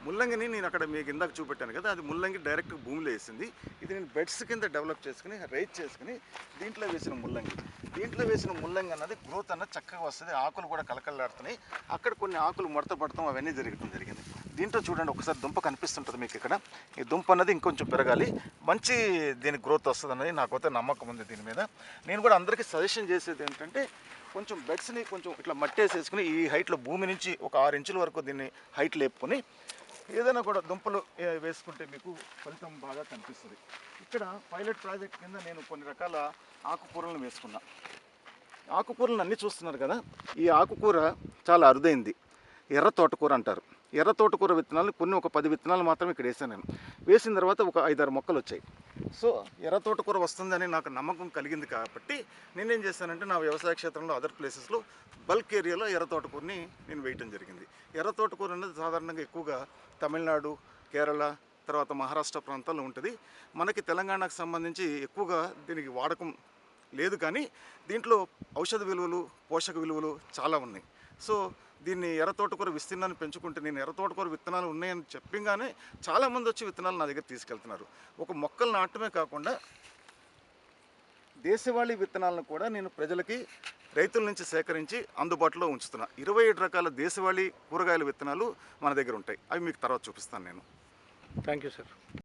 ముల్లంగిని నేను అక్కడ మీకు ఇందాక చూపెట్టాను కదా, అది ముల్లంగి డైరెక్ట్ భూమిలో వేసింది. ఇది నేను బెడ్స్ కింద డెవలప్ చేసుకుని రైజ్ చేసుకుని దీంట్లో వేసిన ముల్లంగి. దీంట్లో వేసిన ముల్లంగి అన్నది గ్రోత్ అన్నది చక్కగా వస్తుంది, ఆకులు కూడా కలకల్లాడుతున్నాయి. అక్కడ కొన్ని ఆకులు ముడత పడతాం, అవన్నీ జరిగింది. దీంట్లో చూడండి ఒకసారి దుంప కనిపిస్తుంటుంది మీకు ఇక్కడ. ఈ దుంప అన్నది ఇంకొంచెం పెరగాలి, మంచి దీని గ్రోత్ వస్తుంది అన్నది నాకైతే నమ్మకం ఉంది దీని మీద. నేను కూడా అందరికీ సజెషన్ చేసేది ఏంటంటే కొంచెం బెడ్స్ని కొంచెం ఇట్లా మట్టేసేసుకుని ఈ హైట్లో భూమి నుంచి ఒక 6 ఇంచుల వరకు దీన్ని హైట్ లేపుకొని ఏదైనా కూడా దుంపలు వేసుకుంటే మీకు ఫలితం బాగా కనిపిస్తుంది. ఇక్కడ పైలట్ ప్రాజెక్ట్ కింద నేను కొన్ని రకాల ఆకుకూరలను వేసుకున్నా. ఆకుకూరలను అన్నీ చూస్తున్నారు కదా, ఈ ఆకుకూర చాలా అరుదైంది, ఎర్ర తోటకూర అంటారు. ఎర్ర తోటకూర విత్తనాలు కొన్ని ఒక 10 విత్తనాలు మాత్రం ఇక్కడ వేసాను నేను. వేసిన తర్వాత ఒక 5-6 మొక్కలు వచ్చాయి. సో ఎర్ర తోటకూర వస్తుందని నాకు నమ్మకం కలిగింది కాబట్టి నేనేం చేశానంటే నా వ్యవసాయ క్షేత్రంలో అదర్ ప్లేసెస్లో బల్క్ ఏరియాలో ఎర్ర తోటకూరని నేను వేయటం జరిగింది. ఎర్ర తోటకూర అనేది సాధారణంగా ఎక్కువగా తమిళనాడు, కేరళ, తర్వాత మహారాష్ట్ర ప్రాంతాల్లో ఉంటుంది. మనకి తెలంగాణకు సంబంధించి ఎక్కువగా దీనికి వాడకం లేదు, కానీ దీంట్లో ఔషధ విలువలు, పోషక విలువలు చాలా ఉన్నాయి. సో దీన్ని ఎర్ర తోటకూర విస్తీర్ణాన్ని పెంచుకుంటే, నేను ఎర్ర తోటకూర విత్తనాలు ఉన్నాయని చెప్పగానే చాలామంది వచ్చి విత్తనాలు నా దగ్గర తీసుకెళ్తున్నారు. ఒక మొక్కలు నాటమే కాకుండా దేశవాళీ విత్తనాలను కూడా నేను ప్రజలకి, రైతుల నుంచి సేకరించి అందుబాటులో ఉంచుతున్నా. 27 రకాల దేశవాళీ కూరగాయల విత్తనాలు మన దగ్గర ఉంటాయి. అవి మీకు తర్వాత చూపిస్తాను నేను. Thank you sir.